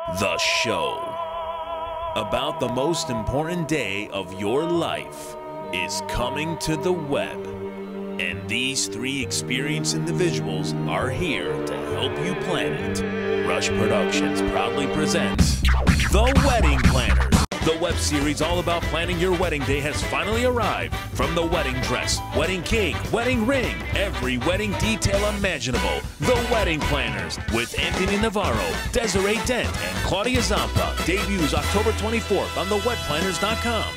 The show about the most important day of your life is coming to the web. And these three experienced individuals are here to help you plan it. Rush Productions proudly presents The Wedding Planners. The web series all about planning your wedding day has finally arrived. From the wedding dress, wedding cake, wedding ring, every wedding detail imaginable. The Wedding Planners with Anthony Navarro, Desiree Dent, and Claudia Zampa debuts October 24th on thewedplanners.com.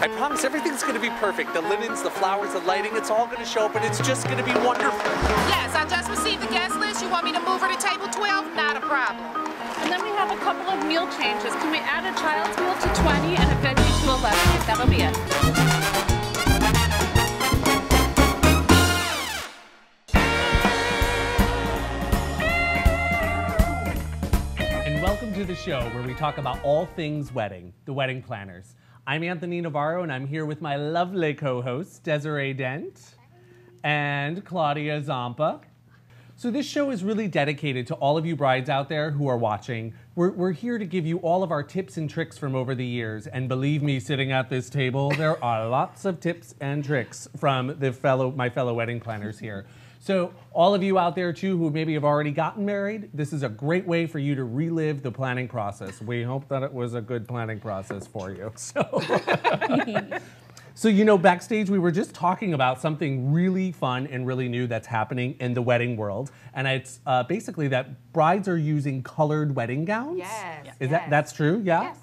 I promise everything's going to be perfect. The linens, the flowers, the lighting, it's all going to show up and it's just going to be wonderful. Yes, I just received the guest list. You want me to move her to table 12? Not a problem. And then we have a couple of meal changes. Can we add a child's meal to 20 and a veggie to 11? That'll be it. And welcome to the show where we talk about all things wedding, the Wedding Planners. I'm Anthony Navarro, and I'm here with my lovely co-hosts, Desiree Dent and Claudia Zampa. So this show is really dedicated to all of you brides out there who are watching. We're here to give you all of our tips and tricks from over the years. And believe me, sitting at this table, there are lots of tips and tricks from my fellow wedding planners here. So all of you out there too who maybe have already gotten married, this is a great way for you to relive the planning process. We hope that it was a good planning process for you. So you know, backstage we were just talking about something really fun and really new that's happening in the wedding world. And it's basically that brides are using colored wedding gowns. Yes. That's true? Yeah? Yes.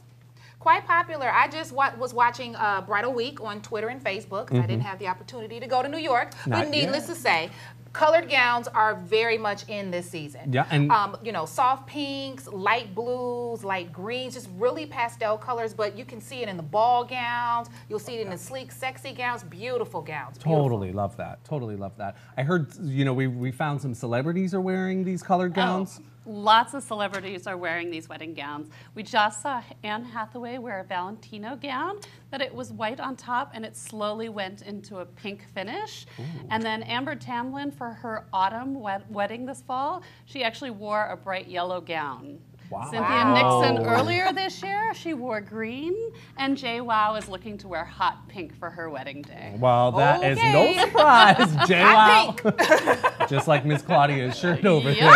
Quite popular. I just was watching Bridal Week on Twitter and Facebook. I didn't have the opportunity to go to New York. But needless to say, colored gowns are very much in this season. Yeah, and you know, soft pinks, light blues, light greens, just really pastel colors, but you can see it in the ball gowns. You'll see it in the sleek, sexy gowns, beautiful gowns. Totally love that. Totally love that. I heard, you know, we found some celebrities are wearing these colored gowns. Lots of celebrities are wearing these wedding gowns. We just saw Anne Hathaway wear a Valentino gown, that it was white on top and it slowly went into a pink finish. Ooh. And then Amber Tamblyn, for her autumn wedding this fall, she actually wore a bright yellow gown. Wow. Cynthia Nixon earlier this year, she wore green, and JWoww is looking to wear hot pink for her wedding day. Well, that is no surprise, JWoww. Just like Miss Claudia's shirt over there.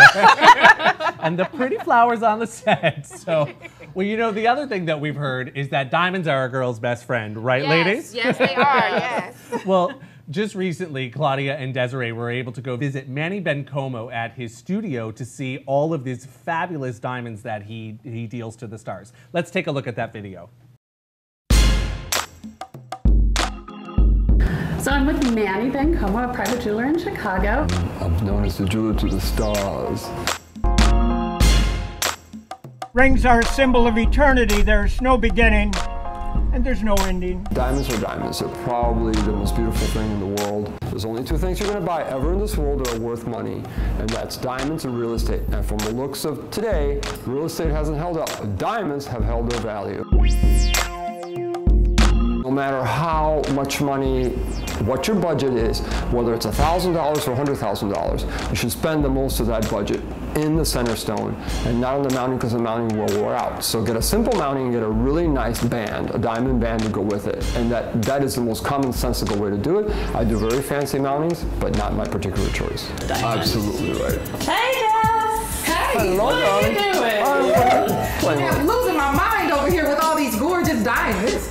And the pretty flowers on the set. So, well, you know, the other thing that we've heard is that diamonds are a girl's best friend, right, ladies? Yes, they are, yes. Well, just recently, Claudia and Desiree were able to go visit Manny Bencomo at his studio to see all of these fabulous diamonds that he deals to the stars. Let's take a look at that video. So I'm with Manny Bencomo, a private jeweler in Chicago. I'm known as the jeweler to the stars. Rings are a symbol of eternity. There's no beginning and there's no ending. Diamonds are diamonds. They're probably the most beautiful thing in the world. There's only two things you're going to buy ever in this world that are worth money, and that's diamonds and real estate. And from the looks of today, real estate hasn't held up. Diamonds have held their value. No matter how much money, what your budget is, whether it's $1,000 or $100,000, you should spend the most of that budget in the center stone and not on the mounting, because the mounting will wear out. So get a simple mounting and get a really nice band, a diamond band to go with it. And that is the most commonsensical way to do it. I do very fancy mountings, but not my particular choice. Diamonds. Absolutely right. Hey, Jess! Hey! Hello, what are you doing? I'm losing my mind over here with all these gorgeous diamonds.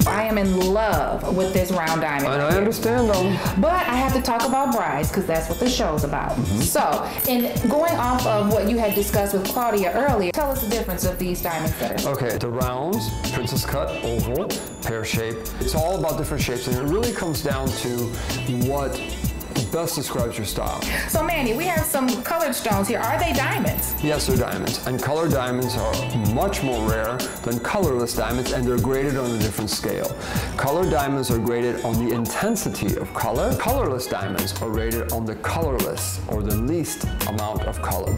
I am in love with this round diamond. And I understand them. But I have to talk about brides because that's what the show's about. So, in going off of what you had discussed with Claudia earlier, tell us the difference of these diamond fitters. Okay, the rounds, princess cut, oval, pear shape. It's all about different shapes, and it really comes down to what best describes your style. So Manny, we have some colored stones here. Are they diamonds? Yes, they're diamonds. And colored diamonds are much more rare than colorless diamonds, and they're graded on a different scale. Colored diamonds are graded on the intensity of color. Colorless diamonds are rated on the colorless, or the least amount of color.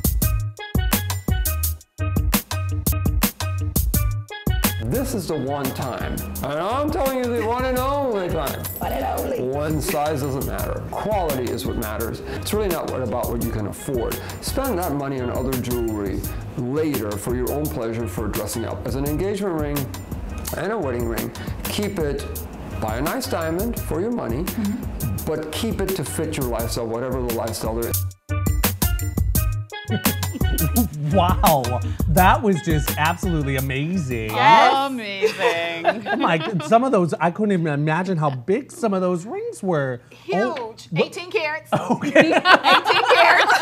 This this is the one time, and I'm telling you the one and only time. One and only. One size doesn't matter. Quality is what matters. It's really not about what you can afford. Spend that money on other jewelry later for your own pleasure, for dressing up. As an engagement ring and a wedding ring, keep it, buy a nice diamond for your money, but keep it to fit your lifestyle, whatever the lifestyle there is. Wow, that was just absolutely amazing. Yes. Amazing. Oh my, some of those, I couldn't even imagine how big some of those rings were. Huge. 18 carats. Okay. 18 carats.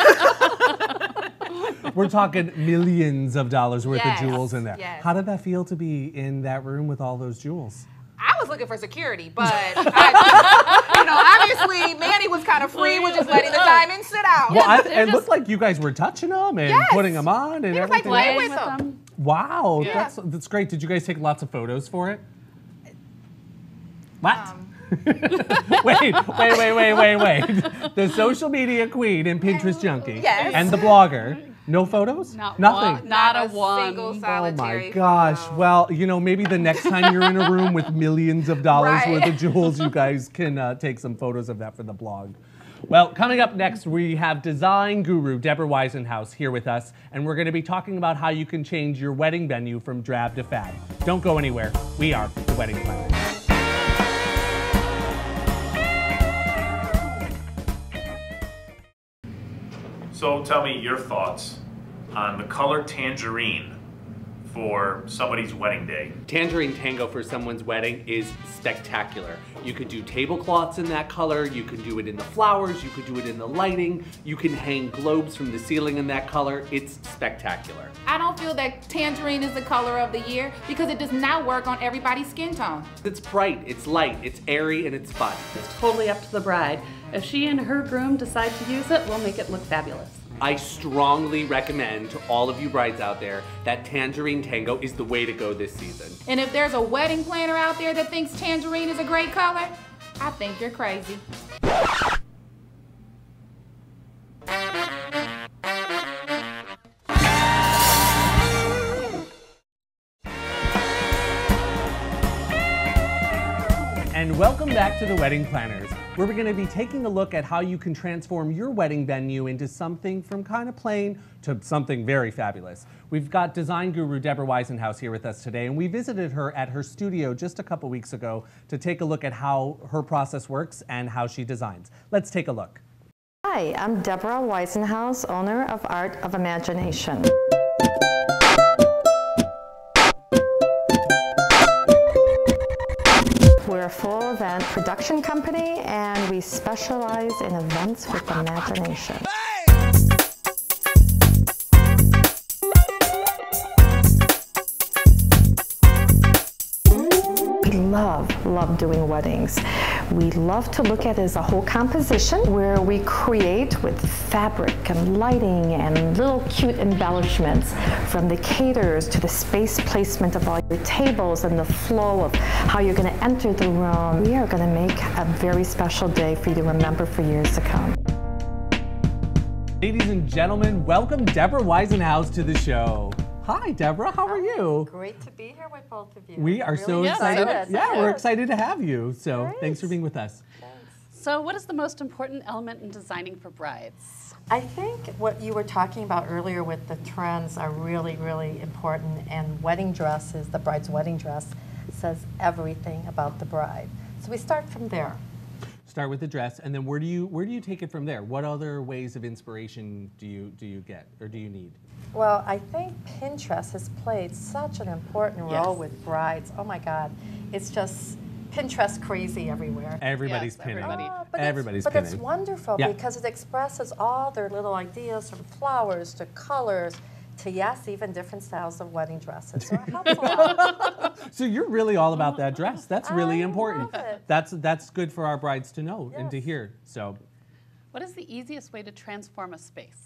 We're talking millions of dollars worth Yes, of jewels in there. yes. How did that feel to be in that room with all those jewels? I was looking for security, but obviously Manny was kind of free with just letting the diamonds sit out. Well, it looked like you guys were touching them and Yes. putting them on and He was like everything. playing with them. Wow, Yeah. that's great. Did you guys take lots of photos for it? What? wait. The social media queen and Pinterest junkie Yes. and the blogger. No photos? Nothing. Not a single one. solitary Oh my gosh. photo. Well, maybe the next time you're in a room with millions of dollars Right. worth of jewels, you guys can take some photos of that for the blog. Well, coming up next, we have design guru Deborah Weisenhouse here with us, and we're going to be talking about how you can change your wedding venue from drab to fab. Don't go anywhere. We are the Wedding Planners. So tell me your thoughts on the color tangerine for somebody's wedding day. Tangerine tango for someone's wedding is spectacular. You could do tablecloths in that color, you could do it in the flowers, you could do it in the lighting, you can hang globes from the ceiling in that color. It's spectacular. I don't feel that tangerine is the color of the year because it does not work on everybody's skin tone. It's bright, it's light, it's airy, and it's fun. It's totally up to the bride. If she and her groom decide to use it, we'll make it look fabulous. I strongly recommend to all of you brides out there that Tangerine Tango is the way to go this season. And if there's a wedding planner out there that thinks tangerine is a great color, I think you're crazy. And welcome back to the Wedding Planners, where we're going to be taking a look at how you can transform your wedding venue into something from kind of plain to something very fabulous. We've got design guru Deborah Weisenhouse here with us today, and we visited her at her studio just a couple weeks ago to take a look at how her process works and how she designs. Let's take a look. Hi, I'm Deborah Weisenhouse, owner of Art of Imagination. We're a full event production company and we specialize in events with imagination. We love doing weddings. We love to look at it as a whole composition where we create with fabric and lighting and little cute embellishments, from the caterers to the space placement of all your tables and the flow of how you're going to enter the room. We are going to make a very special day for you to remember for years to come. Ladies and gentlemen, welcome Deborah Weisenhouse to the show. Hi, Deborah. How are you? Great to be here with both of you. We are so Really excited. excited. Yeah, we're excited to have you. So Great. thanks for being with us. So what is the most important element in designing for brides? I think what you were talking about earlier with the trends are really, really important, and wedding dresses, the bride's wedding dress, says everything about the bride. So we start from there. Start with the dress, and then where do you take it from there? What other ways of inspiration do you get or do you need? Well, I think Pinterest has played such an important role Yes. with brides. Oh my God, it's just Pinterest crazy everywhere. Everybody's Yes, pinning. everybody. Everybody's But it's pinning. wonderful Yeah. because it expresses all their little ideas, from flowers to colors to, yes, even different styles of wedding dresses. So it helps a lot. So you're really all about that dress. That's really I important. love it. That's good for our brides to know and to Yes. hear. So What is the easiest way to transform a space?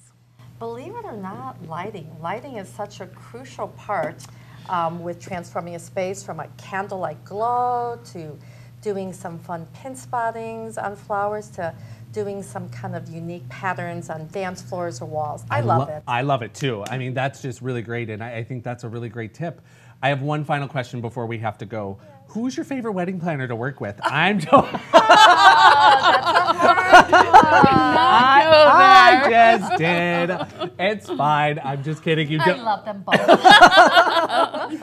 Believe it or not, lighting. Lighting is such a crucial part with transforming a space, from a candlelight glow to doing some fun pin spottings on flowers to doing some kind of unique patterns on dance floors or walls. I love it. I love it too. I mean, that's just really great, and I think that's a really great tip. I have one final question before we have to go. Who's your favorite wedding planner to work with? I'm I just did. It's fine. I'm just kidding. You I love them both.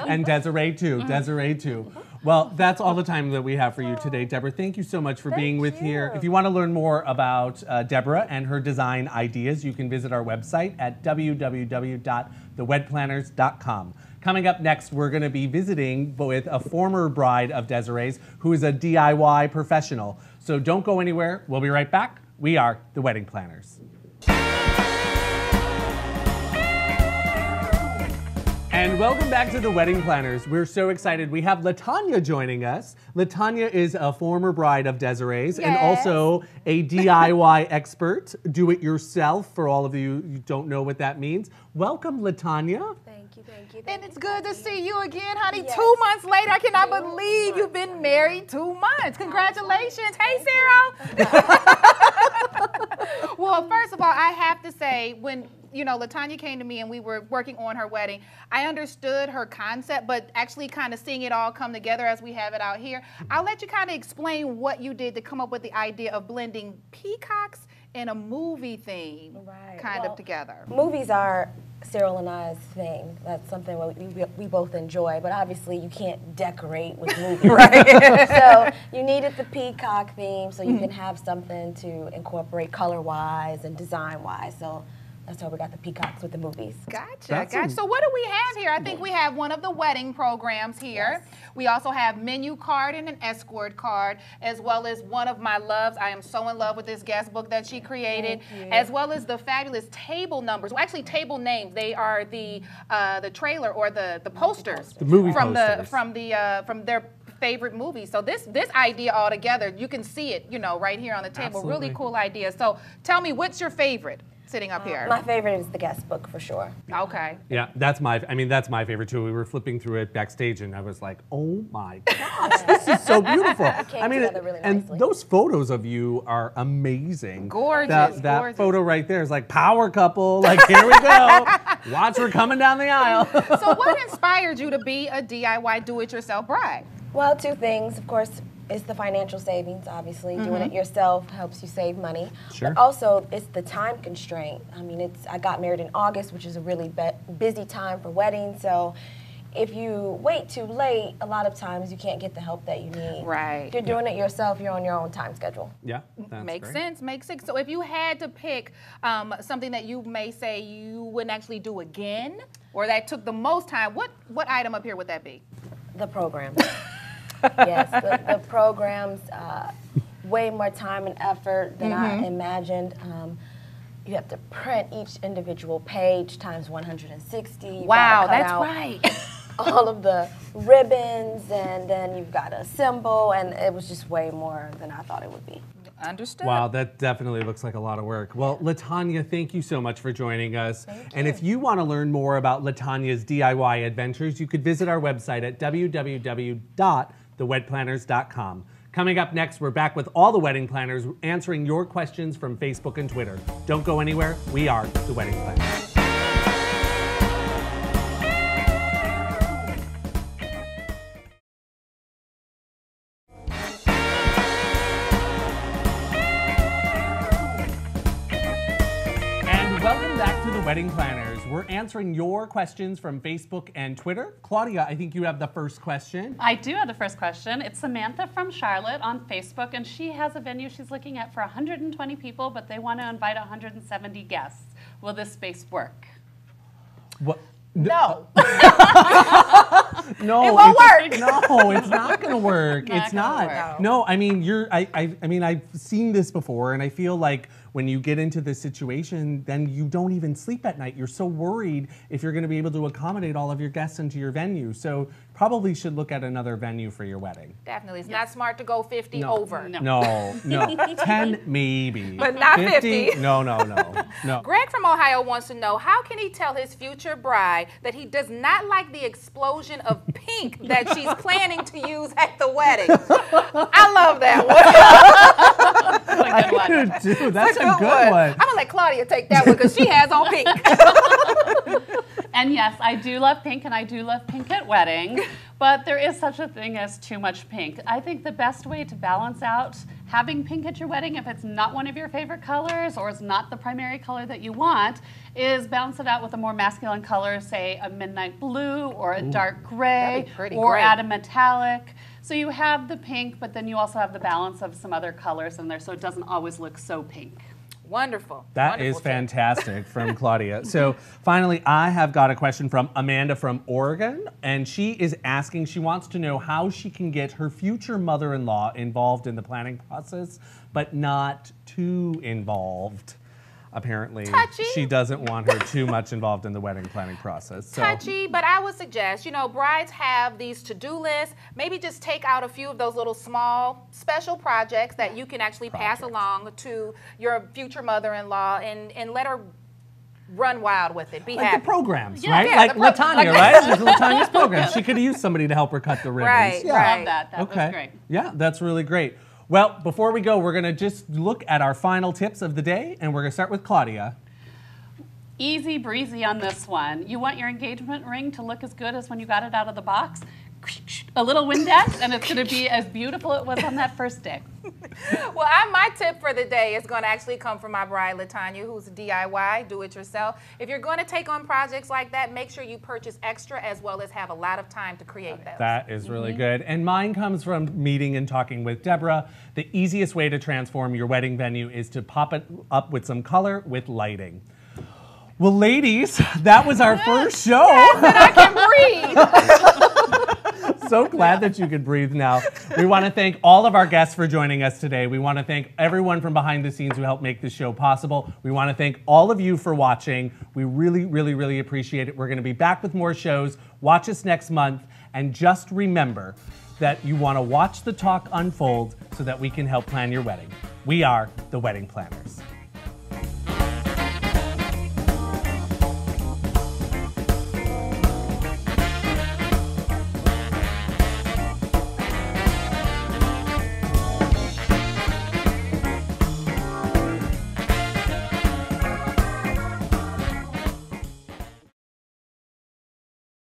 And Desiree too. Desiree too. Well, that's all the time that we have for you today, Deborah. Thank you so much for being with here. If you want to learn more about Deborah and her design ideas, you can visit our website at www.thewedplanners.com. Coming up next, we're going to be visiting with a former bride of Desiree's who is a DIY professional. So don't go anywhere. We'll be right back. We are the Wedding Planners. And welcome back to the Wedding Planners. We're so excited. We have LaTanya joining us. LaTanya is a former bride of Desiree's and also a DIY expert, do-it-yourself, for all of you who don't know what that means. Welcome, LaTanya. Thank you. And it's good to see you again, honey. Yes. 2 months later, I cannot believe you've been married 2 months. Congratulations. Hey, Sarah. Well, first of all, I have to say, when LaTanya came to me and we were working on her wedding, I understood her concept, but actually kind of seeing it all come together as we have it out here, I'll let you kind of explain what you did to come up with the idea of blending peacocks and a movie theme kind of together. Movies are Cyril and I's thing. That's something we both enjoy, but obviously you can't decorate with movies. So you needed the peacock theme so you can have something to incorporate color-wise and design-wise. So that's how we got the peacocks with the movies. Gotcha. So what do we have here? I think we have one of the wedding programs here. Yes. We also have menu card and an escort card, as well as one of my loves. I am so in love with this guest book that she created, as well as the fabulous table numbers. Well, actually, table names. They are the trailer or the posters. The movie posters. From their favorite movies. So this idea all together, you can see it, right here on the table. Absolutely. Really cool idea. So tell me, what's your favorite sitting up here? My favorite is the guest book for sure. Okay. Yeah, that's my favorite too. We were flipping through it backstage and I was like, oh my gosh, this is so beautiful. It came together really nicely. And those photos of you are amazing. Gorgeous. That photo right there is like power couple, like here we go. Watch her coming down the aisle. So what inspired you to be a DIY do-it-yourself bride? Well, two things, of course. It's the financial savings, obviously. Doing it yourself helps you save money. Sure. But also, it's the time constraint. I mean, I got married in August, which is a really busy time for weddings. So if you wait too late, a lot of times you can't get the help that you need. Right. If you're doing it yourself, you're on your own time schedule. Yeah, that's Makes sense. So if you had to pick something that you may say you wouldn't actually do again, or that took the most time, what item up here would that be? The programs. Yes, the programs, way more time and effort than I imagined. You have to print each individual page times 160. Wow, that's right. All of the ribbons, and then you've got a symbol, and it was just way more than I thought it would be. Understood. Wow, that definitely looks like a lot of work. Well, LaTanya, thank you so much for joining us. And if you want to learn more about LaTanya's DIY adventures, you could visit our website at www.thewedplanners.com. Coming up next, we're back with all the wedding planners answering your questions from Facebook and Twitter. Don't go anywhere. We are the Wedding Planners. Wedding Planners. We're answering your questions from Facebook and Twitter. Claudia, I think you have the first question. I do have the first question. It's Samantha from Charlotte on Facebook, and she has a venue she's looking at for 120 people, but they want to invite 170 guests. Will this space work? What? No. No, it won't work. No, it's not going to work. It's not. Work. No, I mean, I mean, I've seen this before, and I feel like when you get into this situation, then you don't even sleep at night. You're so worried if you're going to be able to accommodate all of your guests into your venue. So probably should look at another venue for your wedding. Definitely. It's not smart to go 50 over. No. 10 maybe. But not 50. No. Greg from Ohio wants to know, how can he tell his future bride that he does not like the explosion of pink that she's planning to use at the wedding? I love that one. That's a good one. That's a good one. I'm going to let Claudia take that one because she has on pink. And yes, I do love pink, and I do love pink at weddings, but there is such a thing as too much pink. I think the best way to balance out having pink at your wedding, if it's not one of your favorite colors or it's not the primary color that you want, is balance it out with a more masculine color, say a midnight blue or a dark gray, or add a metallic. So you have the pink, but then you also have the balance of some other colors in there, so it doesn't always look so pink. Wonderful. That is fantastic from Claudia. So finally, I have got a question from Amanda from Oregon, and she is asking, she wants to know how she can get her future mother-in-law involved in the planning process, but not too involved. Apparently, she doesn't want her too much involved in the wedding planning process. So. Touchy, but I would suggest, you know, brides have these to-do lists. Maybe just take out a few of those little small special projects that you can actually pass along to your future mother-in-law and let her run wild with it. Be like happy. The programs, right? Yeah, like Latanya, right? There's Latanya's program. She could use somebody to help her cut the ribbons. Right, yeah. right. Love that. That was great. Yeah, that's really great. Well, before we go, we're going to just look at our final tips of the day, and we're going to start with Claudia. Easy breezy on this one. You want your engagement ring to look as good as when you got it out of the box? A little Windex, and it's going to be as beautiful as it was on that first day. Well, my tip for the day is going to actually come from my bride, Latanya, who's a DIY, do-it-yourself. If you're going to take on projects like that, make sure you purchase extra as well as have a lot of time to create those. That is really good. And mine comes from meeting and talking with Deborah. The easiest way to transform your wedding venue is to pop it up with some color with lighting. Well, ladies, that was our first show. Yes, and I can breathe. So glad that you could breathe now. We want to thank all of our guests for joining us today. We want to thank everyone from behind the scenes who helped make this show possible. We want to thank all of you for watching. We really, really, really appreciate it. We're going to be back with more shows. Watch us next month. And just remember that you want to watch the talk unfold so that we can help plan your wedding. We are the Wedding Planners.